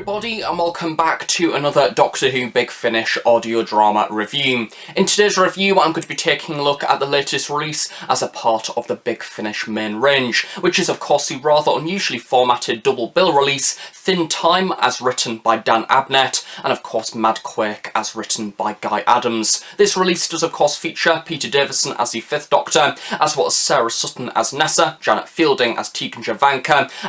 everybody, and welcome back to another Doctor Who Big Finish audio drama review. In today's review, I'm going to be taking a look at the latest release as a part of the Big Finish main range, which is of course the rather unusually formatted double bill release, Thin Time as written by Dan Abnett, and of course Madquake as written by Guy Adams. This release does of course feature Peter Davison as the Fifth Doctor, as well as Sarah Sutton as Nyssa, Janet Fielding as Tegan,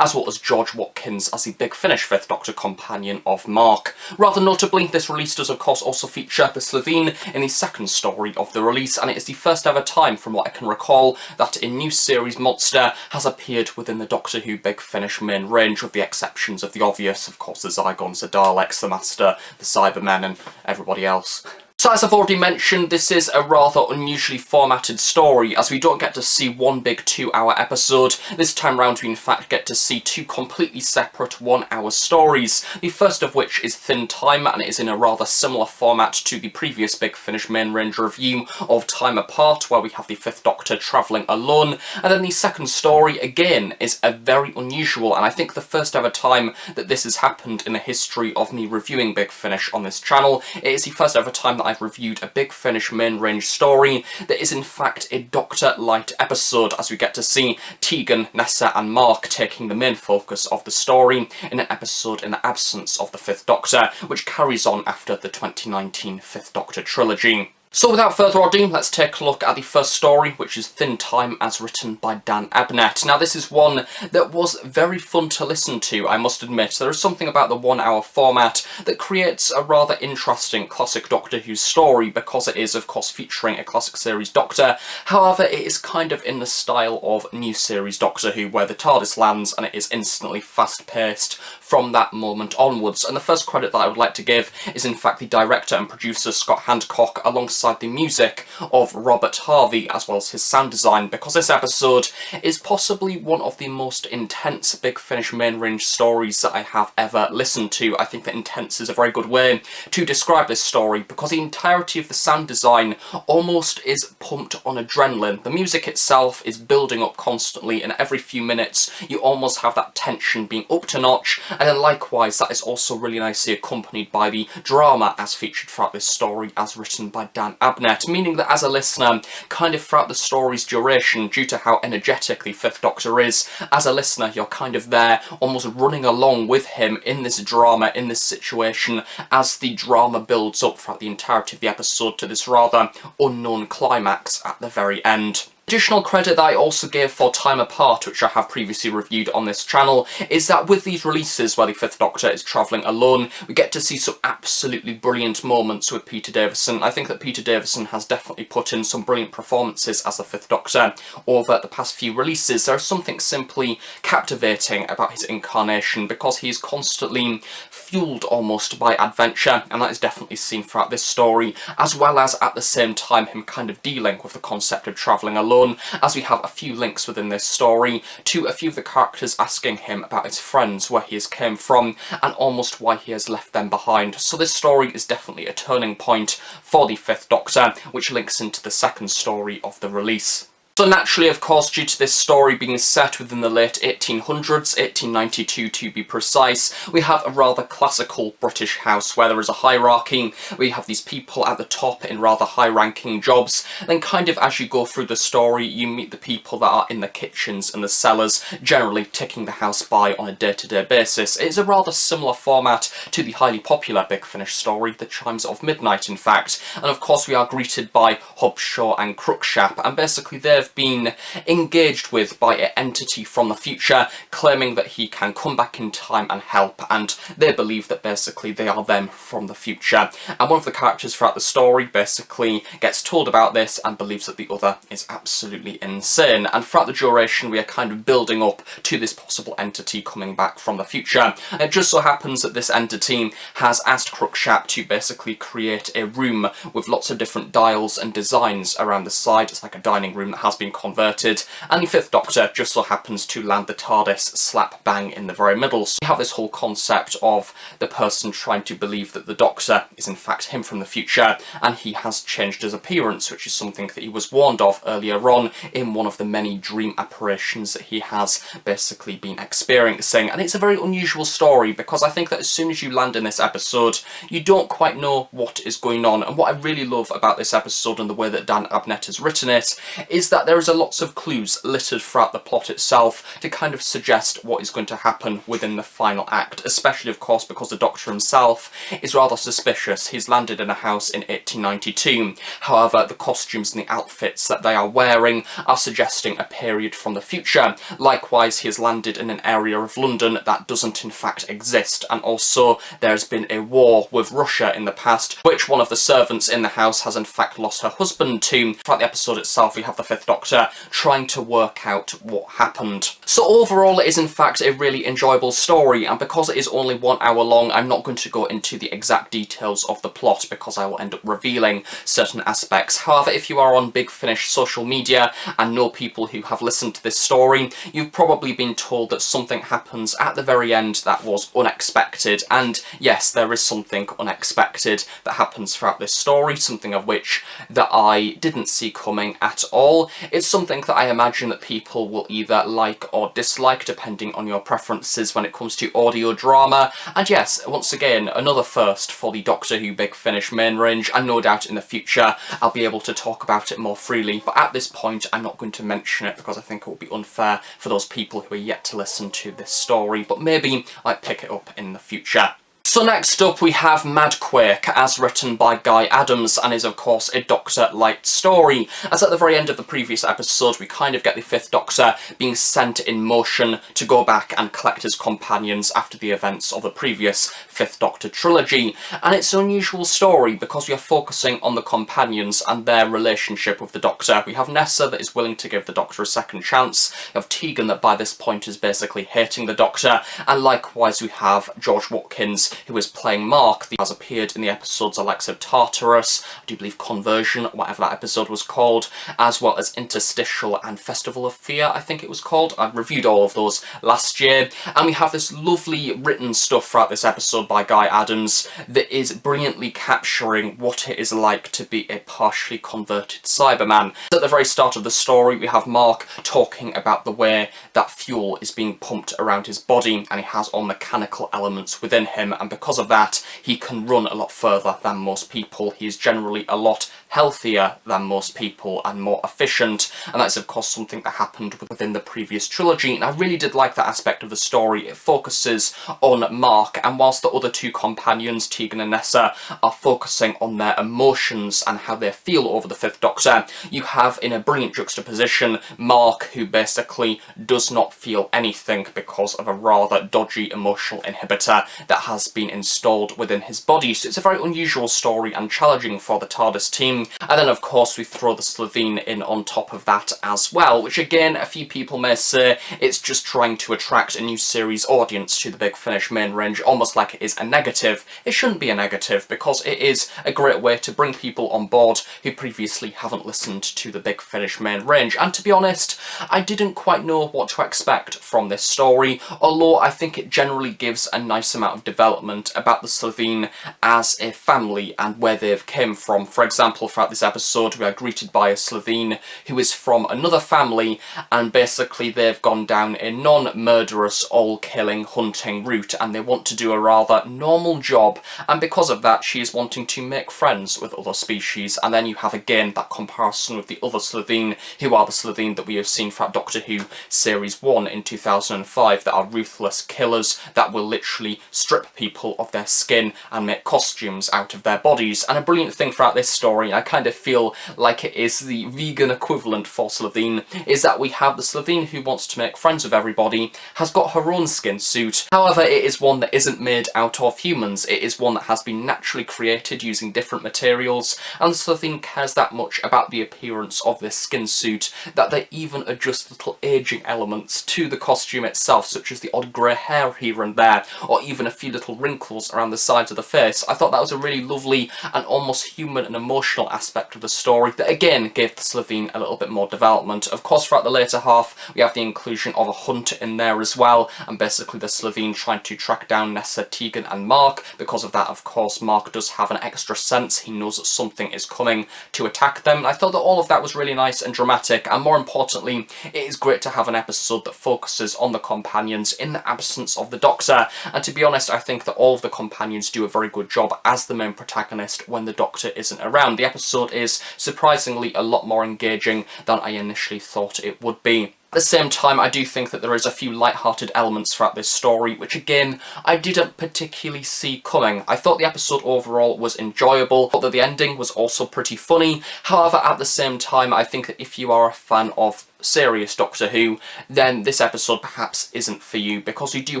as well as George Watkins as the Big Finish Fifth Doctor companion of Marc. Rather notably, this release does of course also feature the Slitheen in the second story of the release, and it is the first ever time, from what I can recall, that a new series monster has appeared within the Doctor Who Big Finish main range, with the exceptions of the obvious, of course, the Zygons, the Daleks, the Master, the Cybermen, and everybody else. So as I've already mentioned, this is a rather unusually formatted story, as we don't get to see one big 2-hour episode. This time round we in fact get to see two completely separate 1-hour stories, the first of which is Thin Time, and it is in a rather similar format to the previous Big Finish main range review of Time Apart, where we have the Fifth Doctor travelling alone. And then the second story, again, is a very unusual, and I think the first ever time that this has happened in the history of me reviewing Big Finish on this channel. It is the first ever time that I've reviewed a Big Finish main range story that is in fact a Doctor Light episode, as we get to see Tegan, Nyssa and Marc taking the main focus of the story in an episode in the absence of the Fifth Doctor, which carries on after the 2019 Fifth Doctor trilogy. So without further ado, let's take a look at the first story, which is Thin Time as written by Dan Abnett. Now this is one that was very fun to listen to, I must admit. There is something about the 1-hour format that creates a rather interesting classic Doctor Who story, because it is of course featuring a classic series Doctor. However, it is kind of in the style of new series Doctor Who, where the TARDIS lands and it is instantly fast-paced from that moment onwards. And the first credit that I would like to give is in fact the director and producer Scott Handcock, alongside the music of Robert Harvey, as well as his sound design, because this episode is possibly one of the most intense Big Finish main range stories that I have ever listened to. I think that intense is a very good way to describe this story, because the entirety of the sound design almost is pumped on adrenaline. The music itself is building up constantly, and every few minutes you almost have that tension being up to notch, and then likewise that is also really nicely accompanied by the drama as featured throughout this story as written by Dan Abnett, meaning that as a listener, kind of throughout the story's duration, due to how energetic the Fifth Doctor is, as a listener you're kind of there, almost running along with him in this drama, in this situation, as the drama builds up throughout the entirety of the episode to this rather unknown climax at the very end. Additional credit that I also gave for Time Apart, which I have previously reviewed on this channel, is that with these releases where the Fifth Doctor is travelling alone, we get to see some absolutely brilliant moments with Peter Davison. I think that Peter Davison has definitely put in some brilliant performances as the Fifth Doctor over the past few releases. There is something simply captivating about his incarnation, because he is constantly fueled almost by adventure, and that is definitely seen throughout this story, as well as at the same time him kind of dealing with the concept of travelling alone, as we have a few links within this story to a few of the characters asking him about his friends, where he has came from, and almost why he has left them behind. So this story is definitely a turning point for the Fifth Doctor, which links into the second story of the release. So naturally, of course, due to this story being set within the late 1800s, 1892 to be precise, we have a rather classical British house where there is a hierarchy. We have these people at the top in rather high-ranking jobs. Then kind of as you go through the story, you meet the people that are in the kitchens and the cellars, generally ticking the house by on a day-to-day basis. It is a rather similar format to the highly popular Big Finish story, The Chimes of Midnight, in fact. And of course we are greeted by Hobshaw and Cruikshank, and basically they've been engaged with by an entity from the future, claiming that he can come back in time and help, and they believe that basically they are them from the future. And one of the characters throughout the story basically gets told about this and believes that the other is absolutely insane, and throughout the duration we are kind of building up to this possible entity coming back from the future. And it just so happens that this entity has asked Cruikshank to basically create a room with lots of different dials and designs around the side. It's like a dining room that has has been converted, and the Fifth Doctor just so happens to land the TARDIS slap bang in the very middle. So you have this whole concept of the person trying to believe that the Doctor is in fact him from the future, and he has changed his appearance, which is something that he was warned of earlier on in one of the many dream apparitions that he has basically been experiencing. And it's a very unusual story, because I think that as soon as you land in this episode, you don't quite know what is going on. And what I really love about this episode and the way that Dan Abnett has written it is that there is a lots of clues littered throughout the plot itself to kind of suggest what is going to happen within the final act, especially of course because the Doctor himself is rather suspicious. He's landed in a house in 1892. However, the costumes and the outfits that they are wearing are suggesting a period from the future. Likewise, he has landed in an area of London that doesn't in fact exist, and also there's been a war with Russia in the past, which one of the servants in the house has in fact lost her husband to. Throughout the episode itself, we have the Fifth Doctor trying to work out what happened. So overall, it is in fact a really enjoyable story, and because it is only 1 hour long, I'm not going to go into the exact details of the plot because I will end up revealing certain aspects. However, if you are on Big Finish social media and know people who have listened to this story, you've probably been told that something happens at the very end that was unexpected. And yes, there is something unexpected that happens throughout this story, something of which that I didn't see coming at all. It's something that I imagine that people will either like or dislike depending on your preferences when it comes to audio drama. And yes, once again, another first for the Doctor Who Big Finish main range, and no doubt in the future I'll be able to talk about it more freely, but at this point I'm not going to mention it because I think it would be unfair for those people who are yet to listen to this story, but maybe I might pick it up in the future. So next up we have Madquake, as written by Guy Adams, and is of course a Doctor light story, as at the very end of the previous episode we kind of get the Fifth Doctor being sent in motion to go back and collect his companions after the events of the previous Fifth Doctor trilogy. And it's an unusual story because we are focusing on the companions and their relationship with the Doctor. We have Nyssa that is willing to give the Doctor a second chance, we have Tegan that by this point is basically hating the Doctor, and likewise we have George Watkins, who is playing Marc, who has appeared in the episodes Alexa Tartarus, I do believe Conversion, whatever that episode was called, as well as Interstitial and Festival of Fear, I think it was called. I reviewed all of those last year, and we have this lovely written stuff throughout this episode by Guy Adams that is brilliantly capturing what it is like to be a partially converted Cyberman. At the very start of the story, we have Marc talking about the way that fuel is being pumped around his body, and he has all mechanical elements within him, and because of that, he can run a lot further than most people. He is generally a lot healthier than most people and more efficient, and that's of course something that happened within the previous trilogy, and I really did like that aspect of the story. It focuses on Marc, and whilst the other two companions, Tegan and Nyssa, are focusing on their emotions and how they feel over the Fifth Doctor, you have in a brilliant juxtaposition Marc, who basically does not feel anything because of a rather dodgy emotional inhibitor that has been installed within his body. So it's a very unusual story and challenging for the TARDIS team. And then of course we throw the slitheen in on top of that as well, which again a few people may say it's just trying to attract a new series audience to the Big Finish main range, almost like it is a negative. It shouldn't be a negative because it is a great way to bring people on board who previously haven't listened to the Big Finish main range. And to be honest, I didn't quite know what to expect from this story, although I think it generally gives a nice amount of development about the Slitheen as a family and where they've came from. For example, throughout this episode we are greeted by a Slitheen who is from another family, and basically they've gone down a non-murderous, all-killing, hunting route, and they want to do a rather normal job, and because of that she is wanting to make friends with other species. And then you have again that comparison with the other Slitheen, who are the Slitheen that we have seen throughout Doctor Who Series 1 in 2005, that are ruthless killers that will literally strip people of their skin and make costumes out of their bodies. And a brilliant thing throughout this story, I kind of feel like it is the vegan equivalent for Slitheen, is that we have the Slitheen who wants to make friends with everybody, has got her own skin suit. However, it is one that isn't made out of humans, it is one that has been naturally created using different materials, and the Slitheen cares that much about the appearance of this skin suit that they even adjust little aging elements to the costume itself, such as the odd grey hair here and there, or even a few little wrinkles around the sides of the face. I thought that was a really lovely and almost human and emotional emotional aspect of the story that again gave the Slitheen a little bit more development. Of course, throughout the later half, we have the inclusion of a hunt in there as well, and basically the Slitheen trying to track down Nyssa, Tegan and Marc. Because of that, of course, Marc does have an extra sense. He knows that something is coming to attack them. And I thought that all of that was really nice and dramatic, and more importantly, it is great to have an episode that focuses on the companions in the absence of the Doctor. And to be honest, I think that all of the companions do a very good job as the main protagonist when the Doctor isn't around. The episode is surprisingly a lot more engaging than I initially thought it would be. At the same time, I do think that there is a few light-hearted elements throughout this story, which again, I didn't particularly see coming. I thought the episode overall was enjoyable, but that the ending was also pretty funny. However, at the same time, I think that if you are a fan of serious Doctor Who, then this episode perhaps isn't for you, because you do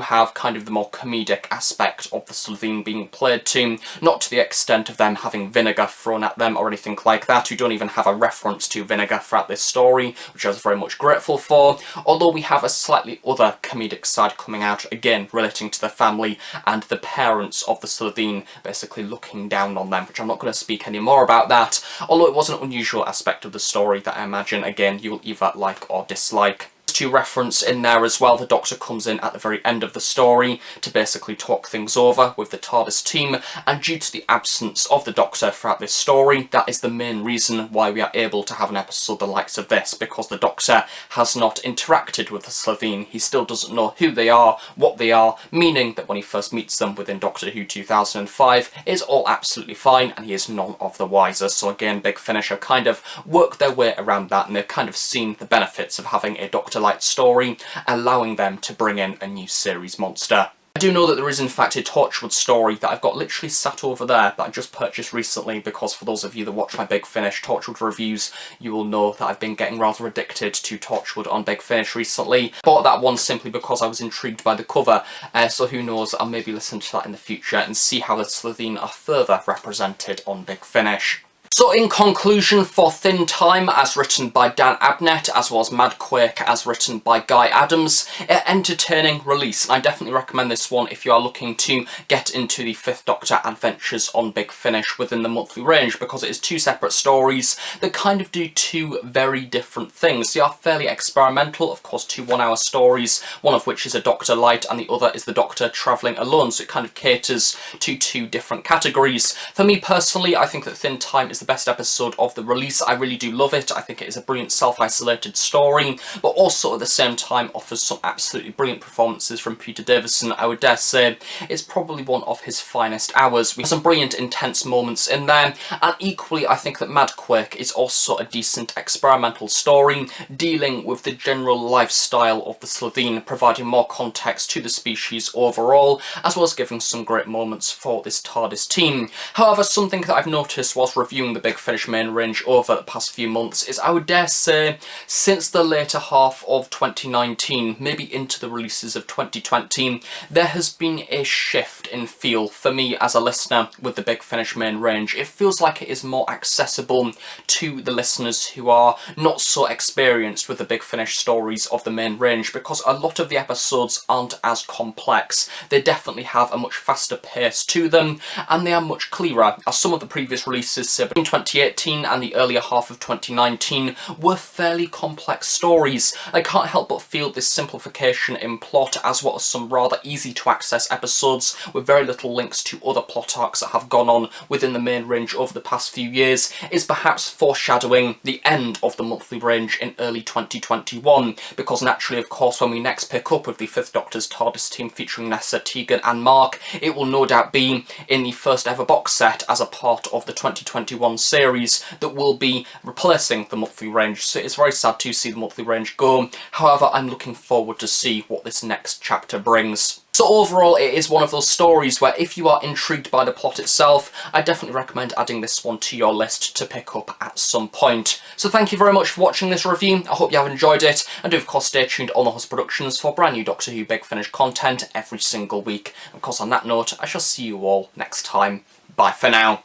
have kind of the more comedic aspect of the Slitheen being played to, not to the extent of them having vinegar thrown at them or anything like that. We don't even have a reference to vinegar throughout this story, which I was very much grateful for, although we have a slightly other comedic side coming out, again relating to the family and the parents of the Slitheen basically looking down on them, which I'm not going to speak any more about that, although it was an unusual aspect of the story that I imagine, again, you will either like or dislike. To reference in there as well, the Doctor comes in at the very end of the story to basically talk things over with the TARDIS team, and due to the absence of the Doctor throughout this story, that is the main reason why we are able to have an episode the likes of this, because the Doctor has not interacted with the Slitheen. He still doesn't know who they are, what they are, meaning that when he first meets them within Doctor Who 2005, it is all absolutely fine and he is none of the wiser. So again, Big Finish have kind of worked their way around that, and they've kind of seen the benefits of having a Doctor story, allowing them to bring in a new series monster. I do know that there is in fact a Torchwood story that I've got literally sat over there that I just purchased recently, because for those of you that watch my Big Finish Torchwood reviews, you will know that I've been getting rather addicted to Torchwood on Big Finish recently. Bought that one simply because I was intrigued by the cover, so who knows, I'll maybe listen to that in the future and see how the Slitheen are further represented on Big Finish. So in conclusion, for Thin Time, as written by Dan Abnett, as well as Madquake, as written by Guy Adams, an entertaining release. And I definitely recommend this one if you are looking to get into the Fifth Doctor adventures on Big Finish within the monthly range, because it is two separate stories that kind of do two very different things. They are fairly experimental, of course, two 1 hour stories, one of which is a Doctor Light and the other is the Doctor travelling alone, so it kind of caters to two different categories. For me personally, I think that Thin Time is the best episode of the release. I really do love it. I think it is a brilliant self-isolated story, but also at the same time offers some absolutely brilliant performances from Peter Davison. I would dare say it's probably one of his finest hours. We have some brilliant intense moments in there, and equally I think that Madquake is also a decent experimental story dealing with the general lifestyle of the Slitheen, providing more context to the species overall, as well as giving some great moments for this TARDIS team. However, something that I've noticed whilst reviewing the Big Finish main range over the past few months is, I would dare say, since the later half of 2019, maybe into the releases of 2020, there has been a shift in feel for me as a listener with the Big Finish main range. It feels like it is more accessible to the listeners who are not so experienced with the Big Finish stories of the main range, because a lot of the episodes aren't as complex. They definitely have a much faster pace to them, and they are much clearer, as some of the previous releases, say between 2018 and the earlier half of 2019, were fairly complex stories. I can't help but feel this simplification in plot, as well as some rather easy to access episodes with very little links to other plot arcs that have gone on within the main range over the past few years, is perhaps foreshadowing the end of the monthly range in early 2021, because naturally, of course, when we next pick up with the Fifth Doctor's TARDIS team featuring Nyssa, Tegan and Marc, it will no doubt be in the first ever box set as a part of the 2021 series that will be replacing the monthly range. So it's very sad to see the monthly range go. However, I'm looking forward to see what this next chapter brings. So overall, it is one of those stories where if you are intrigued by the plot itself, I definitely recommend adding this one to your list to pick up at some point. So thank you very much for watching this review. I hope you have enjoyed it, and do of course stay tuned on The Host Productions for brand new Doctor Who Big Finish content every single week. Of course, on that note, I shall see you all next time. Bye for now.